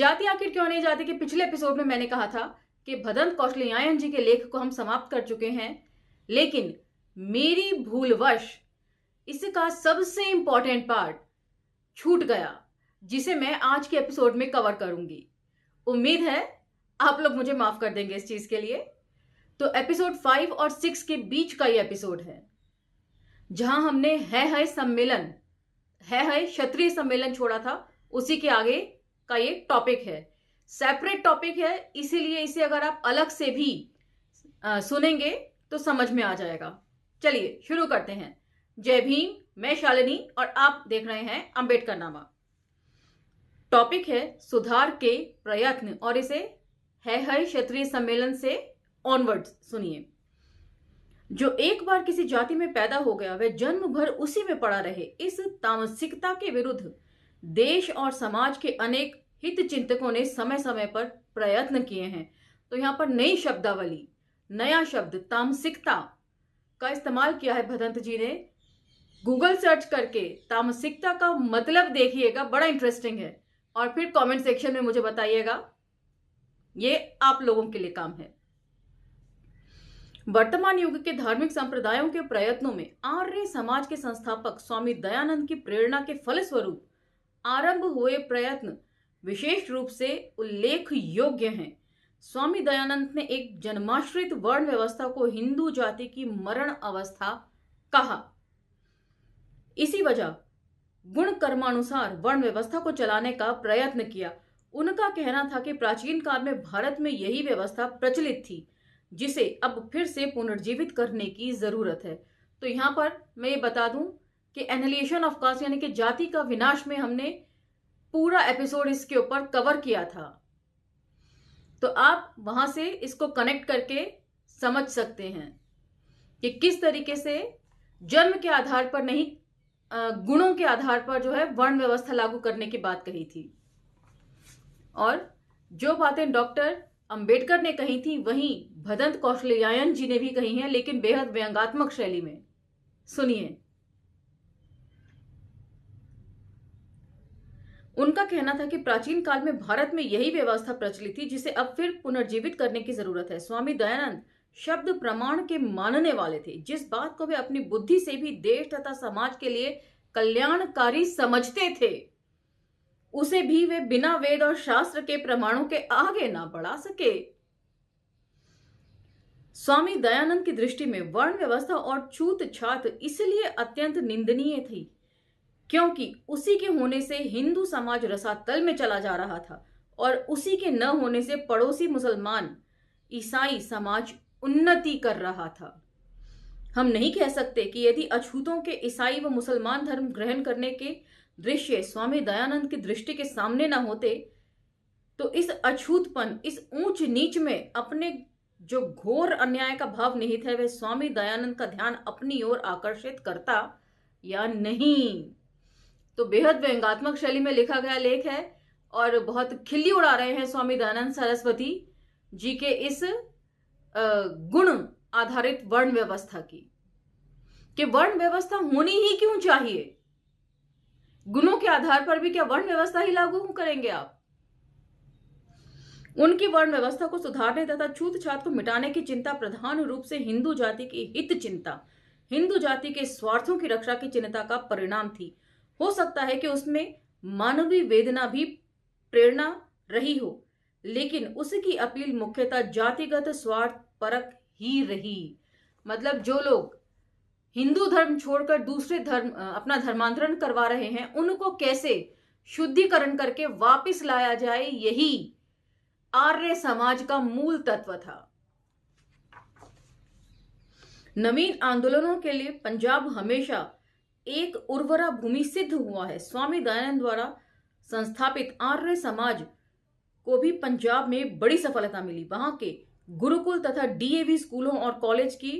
जाति आखिर क्यों नहीं जाती के पिछले एपिसोड में मैंने कहा था कि भदंत कौशलयायन जी के लेख को हम समाप्त कर चुके हैं, लेकिन मेरी भूलवश इसका सबसे इंपॉर्टेंट पार्ट छूट गया, जिसे मैं आज के एपिसोड में कवर करूंगी। उम्मीद है आप लोग मुझे माफ कर देंगे इस चीज के लिए। तो एपिसोड 5 और 6 के बीच का ये एपिसोड है, जहां हमने है क्षत्रिय सम्मेलन छोड़ा था। उसी के आगे का ये टॉपिक है, सेपरेट टॉपिक है, इसीलिए इसे अगर आप अलग से भी सुनेंगे तो समझ में आ जाएगा। चलिए शुरू करते हैं। जय भीम, मैं शालिनी और आप देख रहे हैं अंबेडकर नामा। टॉपिक है सुधार के प्रयत्न और इसे है क्षत्रिय सम्मेलन से ऑनवर्ड्स सुनिए। जो एक बार किसी जाति में पैदा हो गया वह जन्म भर उसी में पड़ा रहे। इस तामसिकता के विरुद्ध देश और समाज के अनेक हित चिंतकों ने समय समय पर प्रयत्न किए हैं। तो यहां पर नई शब्दावली, नया शब्द तामसिकता का इस्तेमाल किया है भदंत जी ने। गूगल सर्च करके तामसिकता का मतलब देखिएगा, बड़ा इंटरेस्टिंग है, और फिर कमेंट सेक्शन में मुझे बताइएगा। ये आप लोगों के लिए काम है। वर्तमान युग के धार्मिक संप्रदायों के प्रयत्नों में आर्य समाज के संस्थापक स्वामी दयानंद की प्रेरणा के फलस्वरूप आरंभ हुए प्रयत्न विशेष रूप से उल्लेख योग्य हैं। स्वामी दयानंद ने एक जन्माश्रित वर्ण व्यवस्था को हिंदू जाति की मरण अवस्था कहा। इसी वजह गुण कर्मानुसार वर्ण व्यवस्था को चलाने का प्रयत्न किया। उनका कहना था कि प्राचीन काल में भारत में यही व्यवस्था प्रचलित थी, जिसे अब फिर से पुनर्जीवित करने की जरूरत है। तो यहां पर मैं ये बता दूं कि एनिहिलेशन ऑफ कास्ट यानी कि जाति का विनाश में हमने पूरा एपिसोड इसके ऊपर कवर किया था, तो आप वहां से इसको कनेक्ट करके समझ सकते हैं कि किस तरीके से जन्म के आधार पर नहीं, गुणों के आधार पर जो है वर्ण व्यवस्था लागू करने की बात कही थी। और जो बातें डॉक्टर अंबेडकर ने कही थी वहीं भदंत कौशलयायन जी ने भी कही हैं, लेकिन बेहद व्यंग्यात्मक शैली में। सुनिए। उनका कहना था कि प्राचीन काल में भारत में यही व्यवस्था प्रचलित थी, जिसे अब फिर पुनर्जीवित करने की जरूरत है। स्वामी दयानंद शब्द प्रमाण के मानने वाले थे। जिस बात को वे अपनी बुद्धि से भी देश तथा समाज के लिए कल्याणकारी समझते थे, उसे भी वे बिना वेद और शास्त्र के प्रमाणों के आगे ना बढ़ा सके। स्वामी दयानंद की दृष्टि में वर्ण व्यवस्था और छूत छात इसलिए अत्यंत निंदनीय थी क्योंकि उसी के होने से हिंदू समाज रसातल में चला जा रहा था और उसी के न होने से पड़ोसी मुसलमान ईसाई समाज उन्नति कर रहा था। हम नहीं कह सकते कि यदि अछूतों के ईसाई व मुसलमान धर्म ग्रहण करने के दृश्य स्वामी दयानंद की दृष्टि के सामने न होते तो इस अछूतपन, इस ऊंच नीच में अपने जो घोर अन्याय का भाव निहित है वह स्वामी दयानंद का ध्यान अपनी ओर आकर्षित करता या नहीं। तो बेहद व्यंग्यात्मक शैली में लिखा गया लेख है और बहुत खिल्ली उड़ा रहे हैं स्वामी दयानंद सरस्वती जी के इस गुण आधारित वर्ण व्यवस्था की, कि वर्ण व्यवस्था होनी ही क्यों चाहिए। गुणों के आधार पर भी क्या वर्ण व्यवस्था ही लागू करेंगे आप? उनकी वर्ण व्यवस्था को सुधारने तथा छूत छात को मिटाने की चिंता प्रधान रूप से हिंदू जाति की हित चिंता, हिंदू जाति के स्वार्थों की रक्षा की चिंता का परिणाम थी। हो सकता है कि उसमें मानवीय वेदना भी प्रेरणा रही हो, लेकिन उसकी अपील मुख्यतः जातिगत स्वार्थ परक ही रही। मतलब जो लोग हिंदू धर्म छोड़कर दूसरे धर्म अपना धर्मांतरण करवा रहे हैं, उनको कैसे शुद्धिकरण करके वापस लाया जाए, यही आर्य समाज का मूल तत्व था। नवीन आंदोलनों के लिए पंजाब हमेशा एक उर्वरा भूमि सिद्ध हुआ है। स्वामी दयानंद द्वारा संस्थापित आर्य समाज को भी पंजाब में बड़ी सफलता मिली। वहां के गुरुकुल तथा डीएवी स्कूलों और कॉलेज की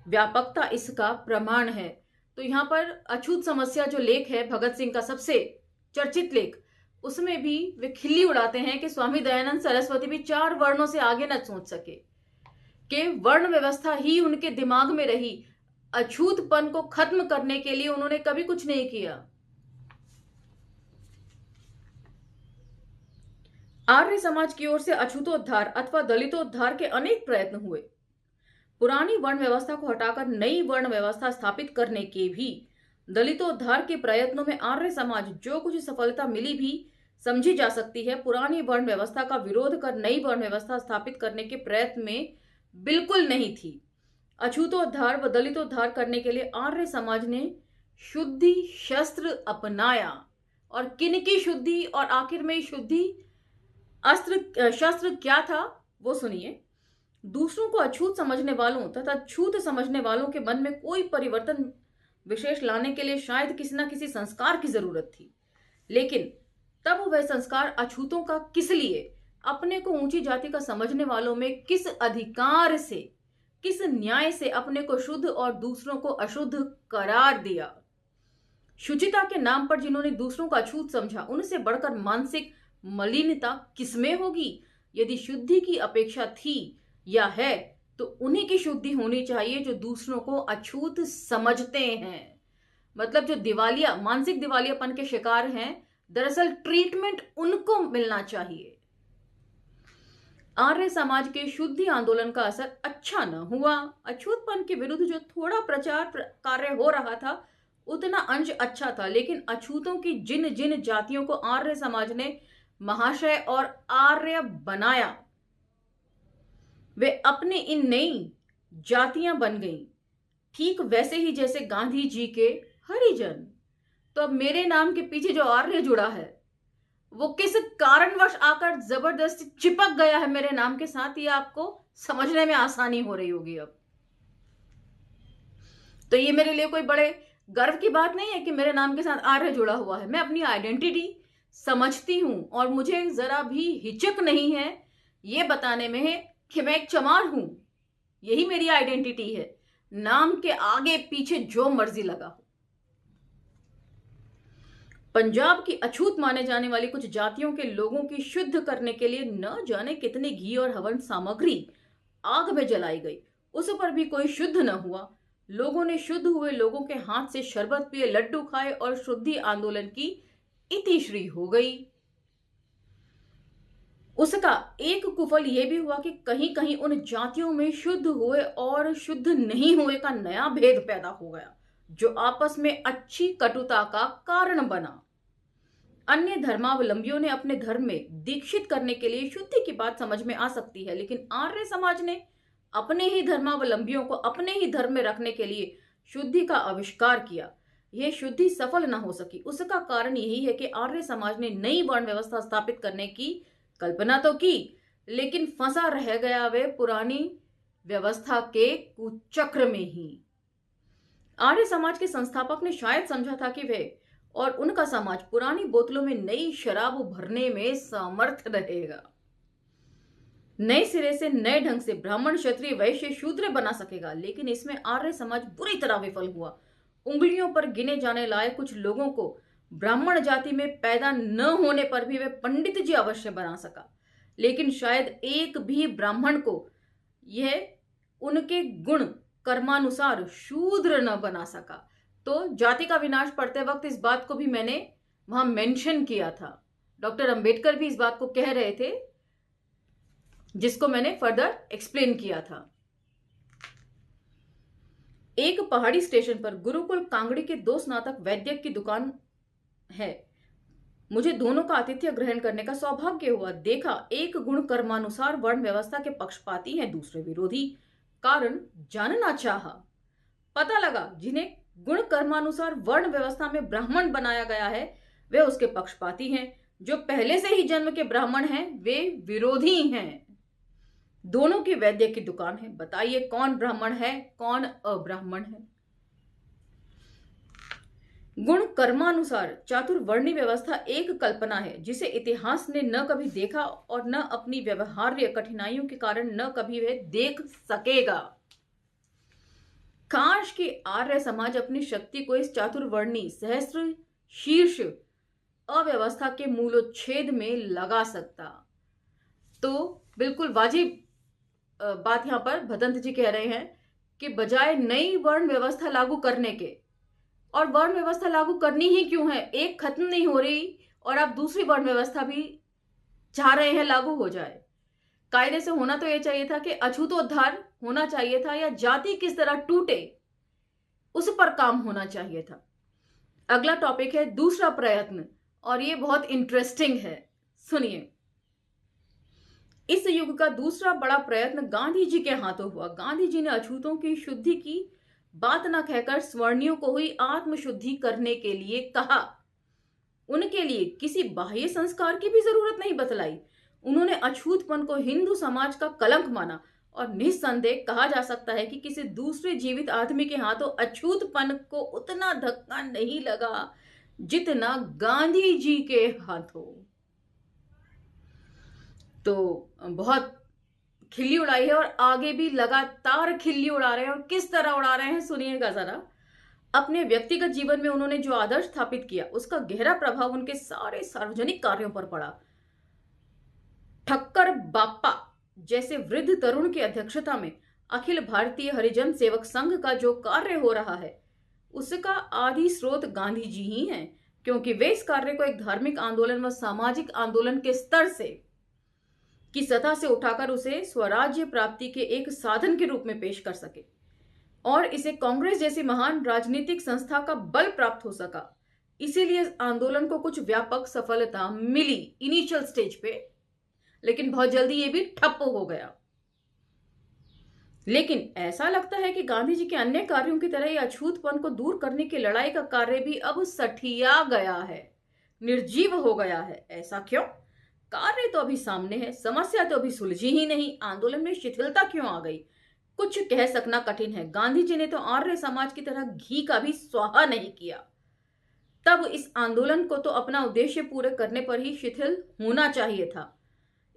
व्यापकता इसका प्रमाण है। तो यहां पर अछूत समस्या जो लेख है भगत सिंह का सबसे चर्चित लेख, उसमें भी वे खिल्ली उड़ाते हैं कि स्वामी दयानंद सरस्वती भी 4 वर्णों से आगे न सोच सके, कि वर्ण व्यवस्था ही उनके दिमाग में रही। अछूतपन को खत्म करने के लिए उन्होंने कभी कुछ नहीं किया। आर्य समाज की ओर से अछूतोद्धार अथवा दलितोद्धार के अनेक प्रयत्न हुए। पुरानी वर्ण व्यवस्था को हटाकर नई वर्ण व्यवस्था स्थापित करने के भी दलितोद्धार के प्रयत्नों में आर्य समाज जो कुछ सफलता मिली भी समझी जा सकती है, पुरानी वर्ण व्यवस्था का विरोध कर नई वर्ण व्यवस्था स्थापित करने के प्रयत्न में बिल्कुल नहीं थी। अछूतोद्धार व दलितोद्धार करने के लिए आर्य समाज ने शुद्धि शस्त्र अपनाया। और किनकी शुद्धि और आखिर में शुद्धि अस्त्र शस्त्र क्या था वो सुनिए। दूसरों को अछूत समझने वालों तथा छूत समझने वालों के मन में कोई परिवर्तन विशेष लाने के लिए शायद किसी न किसी संस्कार की जरूरत थी, लेकिन तब वह संस्कार अछूतों का किस लिए, अपने को ऊंची जाति का समझने वालों में किस अधिकार से, किस न्याय से अपने को शुद्ध और दूसरों को अशुद्ध करार दिया। शुचिता के नाम पर जिन्होंने दूसरों को अछूत समझा, उनसे बढ़कर मानसिक मलिनता किसमें होगी। यदि शुद्धि की अपेक्षा थी या है तो उन्हीं की शुद्धि होनी चाहिए जो दूसरों को अछूत समझते हैं। मतलब जो दिवालिया, मानसिक दिवालियापन के शिकार हैं, दरअसल ट्रीटमेंट उनको मिलना चाहिए। आर्य समाज के शुद्धि आंदोलन का असर अच्छा न हुआ। अछूतपन के विरुद्ध जो थोड़ा प्रचार कार्य हो रहा था उतना अंश अच्छा था, लेकिन अछूतों की जिन जिन जातियों को आर्य समाज ने महाशय और आर्य बनाया, वे अपनी इन नई जातियां बन गईं, ठीक वैसे ही जैसे गांधी जी के हरिजन। तो अब मेरे नाम के पीछे जो आर्य जुड़ा है वो किस कारणवश आकर जबरदस्ती चिपक गया है मेरे नाम के साथ, ये आपको समझने में आसानी हो रही होगी अब। तो ये मेरे लिए कोई बड़े गर्व की बात नहीं है कि मेरे नाम के साथ आर्य जुड़ा हुआ है। मैं अपनी आइडेंटिटी समझती हूं और मुझे जरा भी हिचक नहीं है ये बताने में कि मैं एक चमार हूं। यही मेरी आइडेंटिटी है, नाम के आगे पीछे जो मर्जी लगा हो। पंजाब की अछूत माने जाने वाली कुछ जातियों के लोगों की शुद्ध करने के लिए न जाने कितने घी और हवन सामग्री आग में जलाई गई, उस पर भी कोई शुद्ध न हुआ। लोगों ने शुद्ध हुए लोगों के हाथ से शरबत पिए, लड्डू खाए और शुद्धि आंदोलन की इतिश्री हो गई। उसका एक कुफल यह भी हुआ कि कहीं कहीं उन जातियों में शुद्ध हुए और शुद्ध नहीं हुए का नया भेद पैदा हो गया, जो आपस में अच्छी कटुता का कारण बना। अन्य धर्मावलंबियों ने अपने धर्म में दीक्षित करने के लिए शुद्धि की बात समझ में आ सकती है, लेकिन आर्य समाज ने अपने ही धर्मावलंबियों को अपने ही धर्म में रखने के लिए शुद्धि का आविष्कार किया। यह शुद्धि सफल न हो सकी। उसका कारण यही है कि आर्य समाज ने नई वर्ण व्यवस्था स्थापित करने की कल्पना तो की, लेकिन फंसा रह गया वे पुरानी व्यवस्था के कुचक्र में ही। आर्य समाज के संस्थापक ने शायद समझा था कि वे और उनका समाज पुरानी बोतलों में नई शराब भरने में समर्थ रहेगा, नए सिरे से नए ढंग से ब्राह्मण क्षत्रिय वैश्य शूद्र बना सकेगा। लेकिन इसमें आर्य समाज बुरी तरह विफल हुआ। उंगलियों पर गिने जाने लायक कुछ लोगों को ब्राह्मण जाति में पैदा न होने पर भी वे पंडित जी अवश्य बना सका, लेकिन शायद एक भी ब्राह्मण को यह उनके गुण कर्मानुसार शूद्र न बना सका। तो जाति का विनाश पढ़ते वक्त इस बात को भी मैंने वहां मेंशन किया था। डॉक्टर अंबेडकर भी इस बात को कह रहे थे, जिसको मैंने फर्दर एक्सप्लेन किया था। एक पहाड़ी स्टेशन पर गुरुकुल कांगड़ी के 2 स्नातक वैद्यक की दुकान है। मुझे दोनों का आतिथ्य ग्रहण करने का सौभाग्य हुआ। देखा, एक गुण कर्मानुसार वर्ण व्यवस्था के पक्षपाती हैं, दूसरे विरोधी। कारण जानना चाहा, पता लगा जिन्हें गुण कर्मानुसार वर्ण व्यवस्था में ब्राह्मण बनाया गया है वे उसके पक्षपाती हैं, जो पहले से ही जन्म के ब्राह्मण हैं वे विरोधी हैं। दोनों की वैद्य की दुकान है। बताइए कौन ब्राह्मण है, कौन अब्राह्मण है। गुण कर्मानुसार चातुर्वर्णी व्यवस्था एक कल्पना है जिसे इतिहास ने न कभी देखा और न अपनी व्यवहार्य कठिनाइयों के कारण न कभी वह देख सकेगा। काश कि आर्य समाज अपनी शक्ति को इस चातुर्वर्णी सहस्त्र शीर्ष अव्यवस्था के मूलोच्छेद में लगा सकता। तो बिल्कुल वाजिब बात यहां पर भदंत जी कह रहे हैं कि बजाय नई वर्ण व्यवस्था लागू करने के, और वर्ण व्यवस्था लागू करनी ही क्यों है, एक खत्म नहीं हो रही और आप दूसरी वर्ण व्यवस्था भी चाह रहे हैं लागू हो जाए। कायदे से होना तो यह चाहिए था कि अछूतोद्धार होना चाहिए था, या जाति किस तरह टूटे उस पर काम होना चाहिए था। अगला टॉपिक है दूसरा प्रयत्न, और ये बहुत इंटरेस्टिंग है, सुनिए। इस युग का दूसरा बड़ा प्रयत्न गांधी जी के हाथों हुआ। गांधी जी ने अछूतों की शुद्धि की बात न कहकर स्वर्णियों को ही आत्मशुद्धि करने के लिए कहा। उनके लिए किसी बाह्य संस्कार की भी जरूरत नहीं बतलाई। उन्होंने अछूतपन को हिंदू समाज का कलंक माना, और निस्संदेह कहा जा सकता है कि किसी दूसरे जीवित आदमी के हाथों अछूतपन को उतना धक्का नहीं लगा जितना गांधी जी के हाथों। तो बहुत खिल्ली उड़ाई है, और आगे भी लगातार खिल्ली उड़ा रहे हैं। और किस तरह उड़ा रहे हैं सुनिएगा जरा। अपने व्यक्तिगत जीवन में उन्होंने जो आदर्श स्थापित किया उसका गहरा प्रभाव उनके सारे सार्वजनिक कार्यों पर पड़ा। ठक्कर बाप्पा जैसे वृद्ध तरुण की अध्यक्षता में अखिल भारतीय हरिजन सेवक संघ का जो कार्य हो रहा है उसका आदि स्रोत गांधी जी ही हैं, क्योंकि वे इस कार्य को एक धार्मिक आंदोलन व सामाजिक आंदोलन के स्तर से की सतह से उठाकर उसे स्वराज्य प्राप्ति के एक साधन के रूप में पेश कर सके, और इसे कांग्रेस जैसी महान राजनीतिक संस्था का बल प्राप्त हो सका। इसीलिए आंदोलन को कुछ व्यापक सफलता मिली इनिशियल स्टेज पे, लेकिन बहुत जल्दी ये भी ठप्प हो गया। लेकिन ऐसा लगता है कि गांधी जी के अन्य कार्यों की तरह ये अछूतपन को दूर करने की लड़ाई का कार्य भी अब सठिया गया है, निर्जीव हो गया है। ऐसा क्यों? कार्य तो अभी सामने है, समस्या तो अभी सुलझी ही नहीं, आंदोलन में शिथिलता क्यों आ गई? कुछ कह सकना कठिन है। गांधी जी ने तो आर्य समाज की तरह घी का भी स्वाहा नहीं किया। तब इस आंदोलन को तो अपना उद्देश्य पूरे करने पर ही शिथिल होना चाहिए था।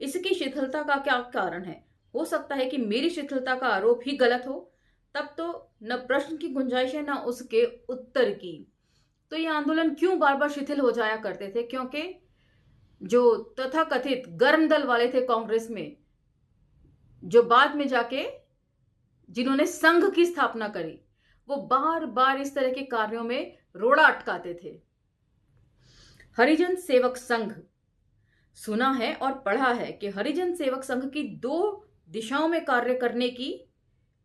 इसकी शिथिलता का क्या कारण है? हो सकता है कि मेरी शिथिलता का आरोप ही गलत हो, तब तो न प्रश्न की गुंजाइश है न उसके उत्तर की। तो ये आंदोलन क्यों बार बार शिथिल हो जाया करते थे? क्योंकि जो तथाकथित गर्म दल वाले थे कांग्रेस में, जो बाद में जाके जिन्होंने संघ की स्थापना करी, वो बार बार इस तरह के कार्यों में रोड़ा अटकाते थे। हरिजन सेवक संघ, सुना है और पढ़ा है कि हरिजन सेवक संघ की दो दिशाओं में कार्य करने की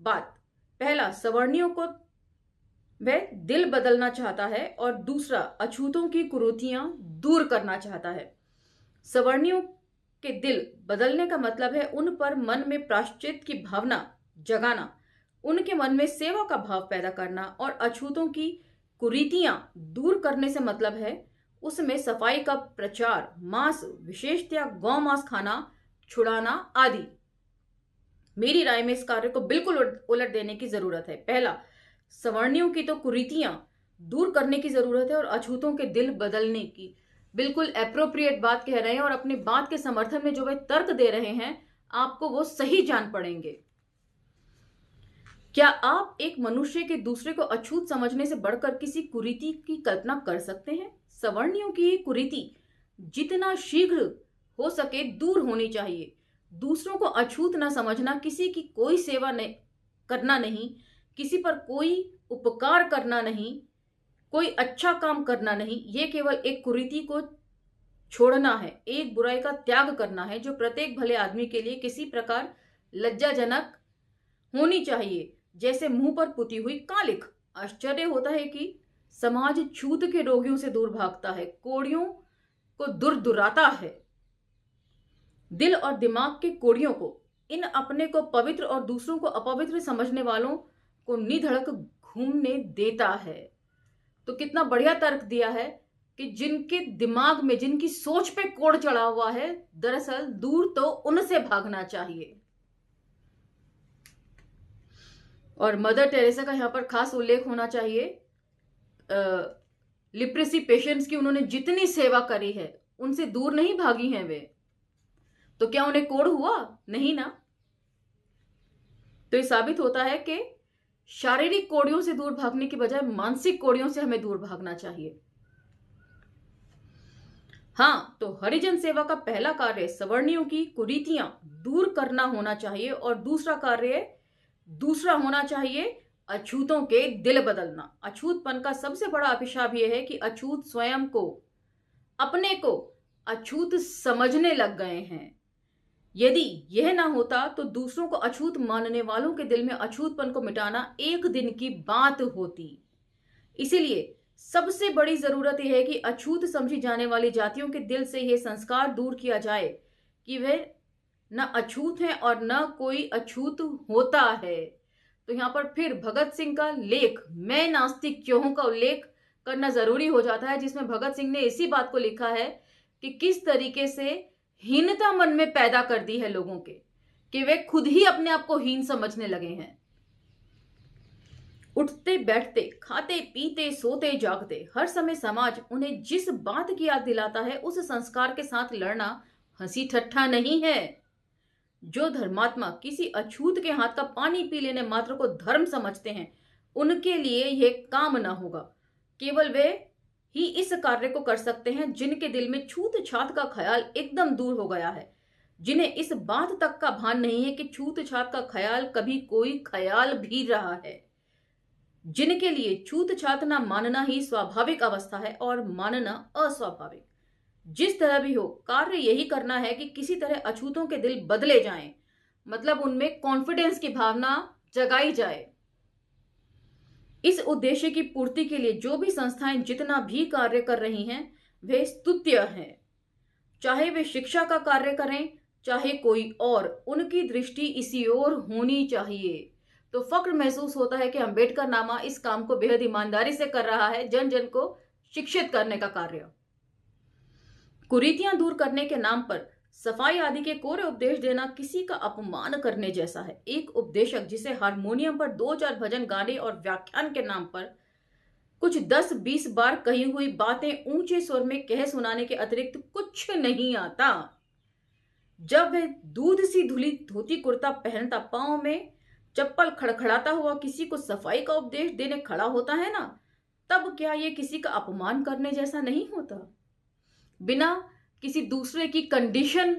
बात। पहला, सवर्णियों को वह दिल बदलना चाहता है, और दूसरा, अछूतों की कुरीतियां दूर करना चाहता है। सवर्णियों के दिल बदलने का मतलब है उन पर मन में प्रायश्चित की भावना जगाना, उनके मन में सेवा का भाव पैदा करना, और अछूतों की कुरीतियां दूर करने से मतलब है उसमें सफाई का प्रचार, मांस, विशेषतया गौ मांस खाना छुड़ाना आदि। मेरी राय में इस कार्य को बिल्कुल उलट देने की जरूरत है। पहला, सवर्णियों की तो कुरीतियां दूर करने की जरूरत है, और अछूतों के दिल बदलने की। बिल्कुल एप्रोप्रिएट बात कह रहे हैं, और अपनी बात के समर्थन में जो वे तर्क दे रहे हैं आपको वो सही जान पड़ेंगे। क्या आप एक मनुष्य के दूसरे को अछूत समझने से बढ़कर किसी कुरीति की कल्पना कर सकते हैं? सवर्णियों की कुरीति जितना शीघ्र हो सके दूर होनी चाहिए। दूसरों को अछूत न समझना, किसी की कोई सेवा नहीं करना नहीं, किसी पर कोई उपकार करना नहीं, कोई अच्छा काम करना नहीं, ये केवल एक कुरीति को छोड़ना है, एक बुराई का त्याग करना है जो प्रत्येक भले आदमी के लिए किसी प्रकार लज्जाजनक होनी चाहिए, जैसे मुंह पर पुती हुई कालिख। आश्चर्य होता है कि समाज छूत के रोगियों से दूर भागता है, कोड़ियों को दूर दुराता है। दिल और दिमाग के कोड़ियों को, इन अपने को पवित्र और दूसरों को अपवित्र समझने वालों को निधड़क घूमने देता है। तो कितना बढ़िया तर्क दिया है कि जिनके दिमाग में, जिनकी सोच पे कोड़ चढ़ा हुआ है, दरअसल दूर तो उनसे भागना चाहिए। और मदर टेरेसा का यहां पर खास उल्लेख होना चाहिए। लिप्रेसी पेशेंट्स की उन्होंने जितनी सेवा करी है उनसे दूर नहीं भागी हैं वे। तो क्या उन्हें कोढ़ हुआ? नहीं ना। तो ये साबित होता है कि शारीरिक कोड़ियों से दूर भागने की बजाय मानसिक कोड़ियों से हमें दूर भागना चाहिए। हाँ, तो हरिजन सेवा का पहला कार्य सवर्णियों की कुरीतियां दूर करना होना चाहिए, और दूसरा होना चाहिए अछूतों के दिल बदलना। अछूतपन का सबसे बड़ा अभिशाप यह है कि अछूत स्वयं को, अपने को अछूत समझने लग गए हैं। यदि यह ना होता तो दूसरों को अछूत मानने वालों के दिल में अछूतपन को मिटाना एक दिन की बात होती। इसीलिए सबसे बड़ी जरूरत यह है कि अछूत समझी जाने वाली जातियों के दिल से यह संस्कार दूर किया जाए कि वे न अछूत हैं और न कोई अछूत होता है। तो यहाँ पर फिर भगत सिंह का लेख मैं नास्तिक क्यों हूं का उल्लेख करना जरूरी हो जाता है, जिसमें भगत सिंह ने इसी बात को लिखा है कि किस तरीके से हीनता मन में पैदा कर दी है लोगों के, कि वे खुद ही अपने आप को हीन समझने लगे हैं। उठते बैठते, खाते पीते, सोते जागते, हर समय समाज उन्हें जिस बात की याद दिलाता है उस संस्कार के साथ लड़ना हंसी ठट्ठा नहीं है। जो धर्मात्मा किसी अछूत के हाथ का पानी पी लेने मात्र को धर्म समझते हैं, उनके लिए यह काम ना होगा। केवल वे ही इस कार्य को कर सकते हैं जिनके दिल में छूत छात का ख्याल एकदम दूर हो गया है, जिन्हें इस बात तक का भान नहीं है कि छूत छात का ख्याल कभी कोई ख्याल भी रहा है, जिनके लिए छूत छात ना मानना ही स्वाभाविक अवस्था है और मानना अस्वाभाविक। जिस तरह भी हो, कार्य यही करना है कि किसी तरह अछूतों के दिल बदले जाएं, मतलब उनमें कॉन्फिडेंस की भावना जगाई जाए। इस उद्देश्य की पूर्ति के लिए जो भी संस्थाएं जितना भी कार्य कर रही हैं वे स्तुत्य हैं। चाहे वे शिक्षा का कार्य करें चाहे कोई और, उनकी दृष्टि इसी ओर होनी चाहिए। तो फक्र महसूस होता है कि अंबेडकर नामा इस काम को बेहद ईमानदारी से कर रहा है, जन जन को शिक्षित करने का कार्य। कुरीतियां दूर करने के नाम पर सफाई आदि के कोरे उपदेश देना किसी का अपमान करने जैसा है। एक उपदेशक जिसे हारमोनियम पर 2-4 भजन गाने और व्याख्यान के नाम पर कुछ 10-20 बार कही हुई बातें ऊंचे स्वर में कह सुनाने के अतिरिक्त कुछ नहीं आता, जब वह दूध सी धुली धोती कुर्ता पहनता, पांव में चप्पल खड़खड़ाता हुआ किसी को सफाई का उपदेश देने खड़ा होता है ना, तब क्या यह किसी का अपमान करने जैसा नहीं होता? बिना किसी दूसरे की कंडीशन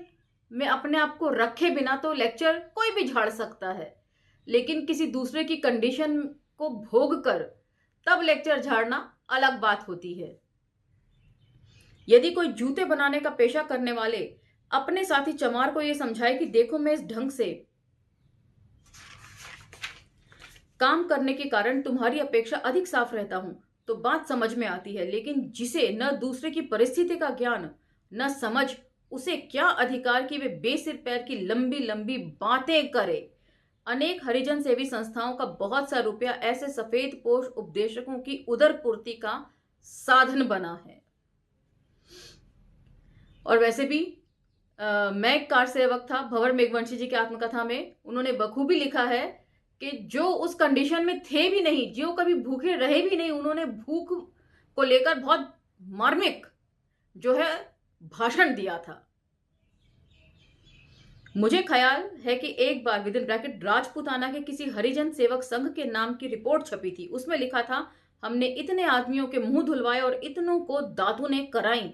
में अपने आप को रखे बिना तो लेक्चर कोई भी झाड़ सकता है, लेकिन किसी दूसरे की कंडीशन को भोग कर तब लेक्चर झाड़ना अलग बात होती है। यदि कोई जूते बनाने का पेशा करने वाले अपने साथी चमार को यह समझाए कि देखो मैं इस ढंग से काम करने के कारण तुम्हारी अपेक्षा अधिक साफ रहता हूं, तो बात समझ में आती है। लेकिन जिसे न दूसरे की परिस्थिति का ज्ञान न समझ, उसे क्या अधिकार कि वे बेसिर पैर की लंबी लंबी बातें करे। अनेक हरिजन सेवी संस्थाओं का बहुत सा रुपया ऐसे सफेद पोश उपदेशकों की उदरपूर्ति का साधन बना है। और वैसे भी मैं एक कार सेवक था, भंवर मेघवंशी जी की आत्मकथा में उन्होंने बखूबी लिखा है कि जो उस कंडीशन में थे भी नहीं, जो कभी भूखे रहे भी नहीं, उन्होंने भूख को लेकर बहुत मार्मिक जो है भाषण दिया था। मुझे ख्याल है कि एक बार विद इन ब्रैकेट राजपूताना के किसी हरिजन सेवक संघ के नाम की रिपोर्ट छपी थी। उसमें लिखा था, हमने इतने आदमियों के मुंह धुलवाए और इतनों को दांतों ने कराई।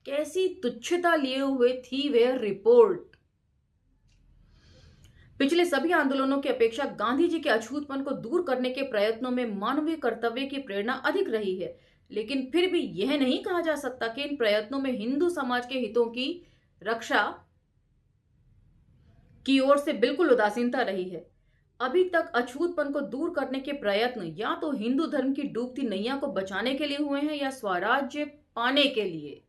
कैसी तुच्छता लिए हुए थी वह रिपोर्ट। पिछले सभी आंदोलनों की अपेक्षा गांधी जी के अछूतपन को दूर करने के प्रयत्नों में मानवीय कर्तव्य की प्रेरणा अधिक रही है, लेकिन फिर भी यह नहीं कहा जा सकता कि इन प्रयत्नों में हिंदू समाज के हितों की रक्षा की ओर से बिल्कुल उदासीनता रही है। अभी तक अछूतपन को दूर करने के प्रयत्न या तो हिंदू धर्म की डूबती नैया को बचाने के लिए हुए हैं या स्वराज्य पाने के लिए,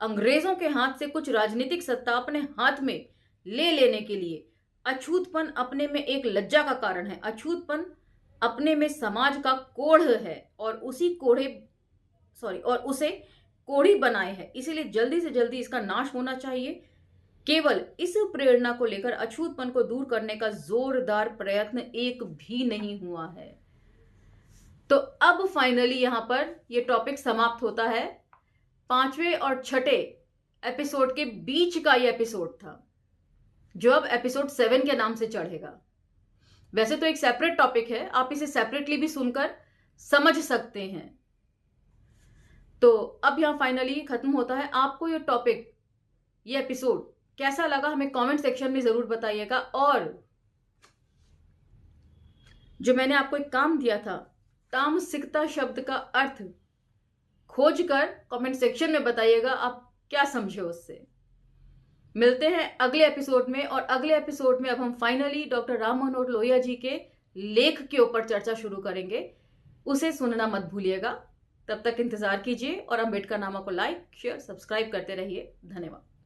अंग्रेजों के हाथ से कुछ राजनीतिक सत्ता अपने हाथ में ले लेने के लिए। अछूतपन अपने में एक लज्जा का कारण है। अछूतपन अपने में समाज का कोढ़ है और उसे कोढ़ी बनाए है। इसीलिए जल्दी से जल्दी इसका नाश होना चाहिए। केवल इस प्रेरणा को लेकर अछूतपन को दूर करने का जोरदार प्रयत्न एक भी नहीं हुआ है। तो अब फाइनली यहां पर यह टॉपिक समाप्त होता है। 5वें और 6ठे एपिसोड के बीच का यह एपिसोड था, जो अब एपिसोड 7 के नाम से चढ़ेगा। वैसे तो एक सेपरेट टॉपिक है, आप इसे सेपरेटली भी सुनकर समझ सकते हैं। तो अब यहां फाइनली खत्म होता है। आपको ये टॉपिक, ये एपिसोड कैसा लगा हमें कमेंट सेक्शन में जरूर बताइएगा। और जो मैंने आपको एक काम दिया था, तामसिकता शब्द का अर्थ खोजकर कमेंट सेक्शन में बताइएगा। आप क्या समझे उससे। मिलते हैं अगले एपिसोड में, और अगले एपिसोड में अब हम फाइनली डॉक्टर राम मनोहर लोहिया जी के लेख के ऊपर चर्चा शुरू करेंगे। उसे सुनना मत भूलिएगा। तब तक इंतजार कीजिए और अम्बेडकर नामा को लाइक, शेयर, सब्सक्राइब करते रहिए। धन्यवाद।